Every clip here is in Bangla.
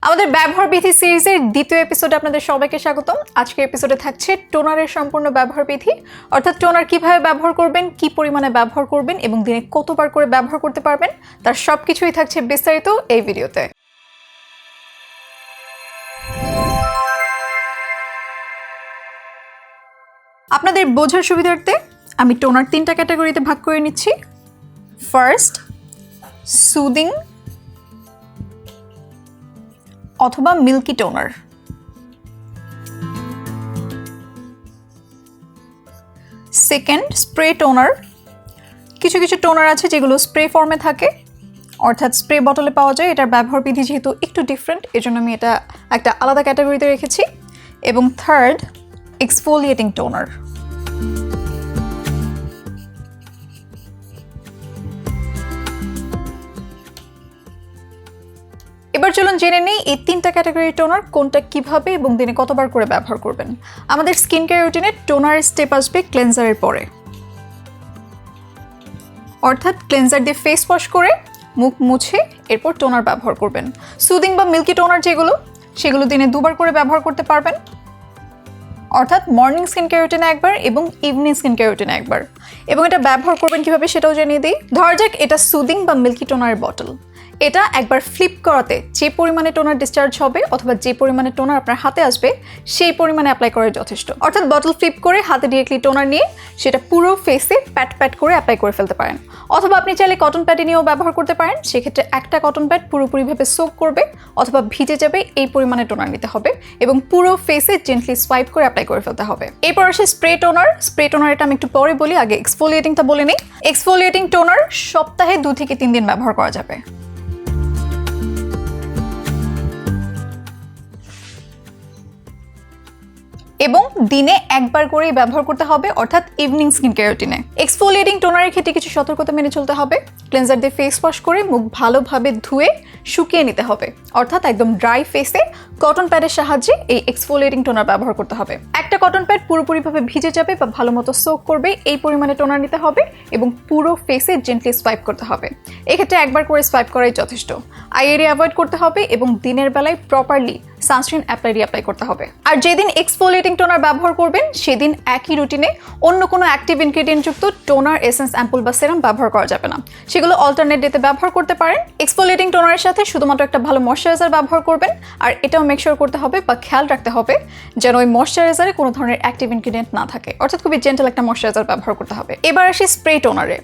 আমাদের ব্যবহার বিধি সিরিজের দ্বিতীয় এপিসোডে আপনাদের সবাইকে স্বাগতম। আজকের এপিসোডে থাকছে টোনারের সম্পূর্ণ ব্যবহার বিধি, অর্থাৎ টোনার কিভাবে ব্যবহার করবেন, কি পরিমাণে ব্যবহার করবেন এবং দিনে কতবার করে ব্যবহার করতে পারবেন, তার সবকিছুই থাকছে বিস্তারিত এই ভিডিওতে। আপনাদের বোঝার সুবিধার্থে আমি টোনার 3টা ক্যাটাগরিতে ভাগ করে নিচ্ছি। ফার্স্ট, সুদিং অথবা milky toner. Second, spray toner. কিছু কিছু টোনার আছে যেগুলো স্প্রে ফর্মে থাকে, অর্থাৎ স্প্রে বটলে পাওয়া যায়। এটার ব্যবহার বিধি যেহেতু একটু ডিফারেন্ট, এজন্য আমি এটা একটা আলাদা ক্যাটাগরিতে রেখেছি। এবং থার্ড, এক্সফোলিয়েটিং টোনার। এবার চলুন জেনে নেই এই 3টা ক্যাটাগরি টোনার কোনটা কিভাবে এবং দিনে কতবার করে ব্যবহার করবেন। আমাদের স্কিন কেয়ার রুটিনে টোনারের স্টেপ আসবে ক্লেনজারের পরে, অর্থাৎ ক্লেনজার দিয়ে ফেস ওয়াশ করে মুখ মুছে এরপর টোনার ব্যবহার করবেন। সুদিং বা মিল্কি টোনার যেগুলো, সেগুলো দিনে 2বার করে ব্যবহার করতে পারবেন, অর্থাৎ মর্নিং স্কিন কেয়ার রুটিনে একবার এবং ইভিনিং স্কিন কেয়ার রুটিনে একবার। এবং এটা ব্যবহার করবেন কিভাবে সেটাও জানিয়ে দিই। ধরা যাক এটা সুদিং বা মিল্কি টোনারের বটল। এটা একবার ফ্লিপ করাতে যে পরিমাণে টোনার ডিসচার্জ হবে অথবা যে পরিমাণে টোনার আপনার হাতে আসবে সেই পরিমাণে অ্যাপ্লাই করা যথেষ্ট। অর্থাৎ বটল ফ্লিপ করে হাতে ডিরেক্টলি টোনার নিয়ে সেটা পুরো ফেসে প্যাট প্যাট করে অ্যাপ্লাই করে ফেলতে পারেন, অথবা আপনি চাইলে কটন প্যাডে নিয়েও ব্যবহার করতে পারেন। সেক্ষেত্রে একটা কটন প্যাড পুরোপুরিভাবে সোক করবে অথবা ভিজে যাবে এই পরিমাণে টোনার নিতে হবে এবং পুরো ফেসে জেন্টলি সোয়াইপ করে অ্যাপ্লাই করে ফেলতে হবে। এরপর আসে স্প্রে টোনার। স্প্রে টোনার এটা আমি একটু পরে বলি, আগে এক্সফোলিয়েটিংটা বলে নিই। এক্সফোলিয়েটিং টোনার সপ্তাহে 2 থেকে 3 দিন ব্যবহার করা যাবে। এবং দিনে একবার করেই ব্যবহার করতে হবে, অর্থাৎ ইভিনিং স্কিন কেয়ার রুটিনে। এক্সফোলিয়েটিং টোনারের ক্ষেত্রে কিছু সতর্কতা মেনে চলতে হবে। ক্লেনজার দিয়ে ফেস ওয়াশ করে মুখ ভালোভাবে ধুয়ে শুকিয়ে নিতে হবে, অর্থাৎ একদম ড্রাই ফেসে কটন প্যাডের সাহায্যে এই এক্সফোলিয়েটিং টোনার ব্যবহার করতে হবে। একটা কটন প্যাড পুরোপুরিভাবে ভিজে যাবে বা ভালো মতো সোক করবে এই পরিমাণে টোনার নিতে হবে এবং পুরো ফেসে জেন্টলি সোয়াইপ করতে হবে। এক্ষেত্রে একবার করে সোয়াইপ করাই যথেষ্ট। আই এরিয়া অ্যাভয়েড করতে হবে এবং দিনের বেলায় প্রপারলি সানস্ক্রিন অ্যাপ্লাই করতে হবে। আর যেদিন এক্সফোলিয়েটিং টোনার ব্যবহার করবেন সেদিন একই রুটিনে অন্য কোনো অ্যাক্টিভ ইনগ্রেডিয়েন্ট যুক্ত টোনার, এসেন্স, অ্যাম্পুল বা সেরাম ব্যবহার করা যাবে না। সেগুলো অল্টারনেট ডেতে ব্যবহার করতে পারেন। এক্সফোলিয়েটিং টোনারের সাথে শুধুমাত্র একটা ভালো ময়শ্চারাইজার ব্যবহার করবেন, আর এটাও মেক শিওর করতে হবে বা খেয়াল রাখতে হবে যেন ওই ময়শ্চারাইজারে কোনো ধরনের অ্যাক্টিভ ইনগ্রেডিয়েন্ট না থাকে, অর্থাৎ খুবই জেন্টাল একটা ময়শ্চারাইজার ব্যবহার করতে হবে। এবার আসি স্প্রে টোনারে।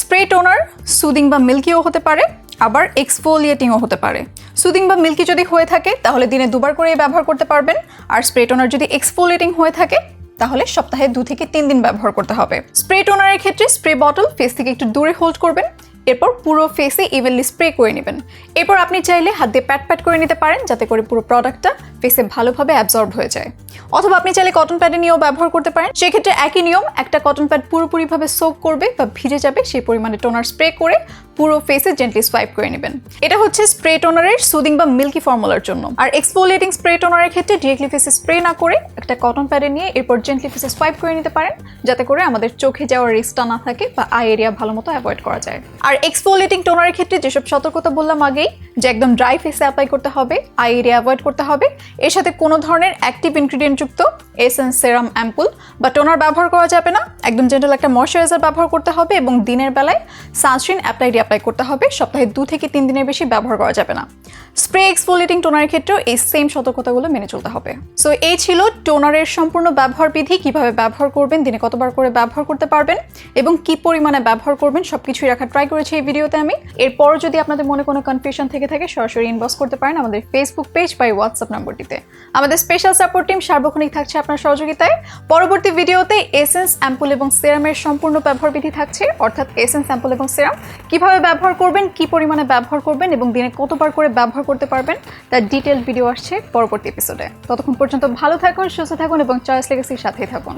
স্প্রে টোনার সুদিং বা মিল্কিও হতে পারে, আবার এক্সফোলিয়েটিংও হতে পারে। সুদিং বা মিল্কি যদি হয়ে থাকে তাহলে দিনে 2বার করে ব্যবহার করতে পারবেন, আর স্প্রে টোনার যদি এক্সফোলিয়েটিং হয়ে থাকে তাহলে সপ্তাহে 2 থেকে 3 দিন ব্যবহার করতে হবে। স্প্রে টোনারের ক্ষেত্রে স্প্রে বটল ফেস থেকে একটু দূরে হোল্ড করবেন, এরপর পুরো ফেসে ইভেনলি স্প্রে করে নেবেন। এরপর আপনি চাইলে হাত দিয়ে প্যাট প্যাট করে নিতে পারেন যাতে করে পুরো প্রোডাক্টটা ফেসে ভালোভাবে অ্যাবজর্ব হয়ে যায়, অথবা আপনি চাইলে কটন প্যাডে নিয়েও ব্যবহার করতে পারেন। সেক্ষেত্রে একই নিয়ম, একটা কটন প্যাড পুরোপুরিভাবে সোক করবে বা ভিজে যাবে সেই পরিমাণে টোনার স্প্রে করে পুরো ফেসে জেন্টলি সোয়াইপ করে নেবেন। এটা হচ্ছে স্প্রে টোনারের সুদিং বা মিল্কি ফর্মুলার জন্য। আর এক্সফোলিয়েটিং স্প্রে টোনারের ক্ষেত্রে ডিরেক্টলি ফেসে স্প্রে না করে একটা কটন প্যাডে নিয়ে এরপর জেন্টলি ফেসে সোয়াইপ করে নিতে পারেন যাতে করে আমাদের চোখে যাওয়ার রিস্কটা না থাকে বা আই এরিয়া ভালো মতো অ্যাভয়েড করা যায়। আর এক্সফোলিয়েটিং টোনারের ক্ষেত্রে যেসব সতর্কতা বললাম আগেই, যে একদম ড্রাই ফেসে অ্যাপ্লাই করতে হবে, আই এরিয়া অ্যাভয়েড করতে হবে, এর সাথে কোনো ধরনের অ্যাক্টিভ ইনগ্রেডিয়েন্ট যুক্ত এসেন্স, সেরাম, অ্যাম্পুল বা টোনার ব্যবহার করা যাবে না। একদম জেন্টাল একটা ময়শ্চারাইজার ব্যবহার করতে হবে এবং দিনের বেলায় সানস্ক্রিন অ্যাপ্লাই করতে হবে। সপ্তাহে 2 থেকে 3 দিনের বেশি ব্যবহার করা যাবে না। স্প্রে এক্সফোলিয়েটিং টোনারের ক্ষেত্রেও এই সেম সতর্কতাগুলো মেনে চলতে হবে। সো এই ছিল টোনারের সম্পূর্ণ ব্যবহার বিধি, কিভাবে ব্যবহার করবেন, দিনে কতবার করে ব্যবহার করতে পারবেন এবং কি পরিমাণে ব্যবহার করবেন সবকিছুই রাখার ট্রাই করেছি এই ভিডিওতে আমি। এরপর যদি আপনাদের মনে কোনো কনফিউশন থেকে থাকে সরাসরি ইনবক্স করতে পারেন আমাদের ফেসবুক পেজ বা হোয়াটসঅ্যাপ নম্বরটিতে। আমাদের স্পেশাল সাপোর্ট টিম সার্বক্ষণিক থাকছে আপনার সহযোগিতায়। পরবর্তী ভিডিওতে এসেন্স, অ্যাম্পুল এবং সেরামের সম্পূর্ণ ব্যবহার বিধি থাকছে, অর্থাৎ এসেন্স, অ্যাম্পুল এবং সেরাম কিভাবে ব্যবহার করবেন, কি পরিমাণে ব্যবহার করবেন এবং দিনে কতবার করে ব্যবহার করতে পারবেন তার ডিটেইল ভিডিও আসছে পরবর্তী এপিসোডে। ততক্ষণ পর্যন্ত ভালো থাকুন, সুস্থ থাকুন এবং চয়েস লেগেসির সাথেই থাকুন।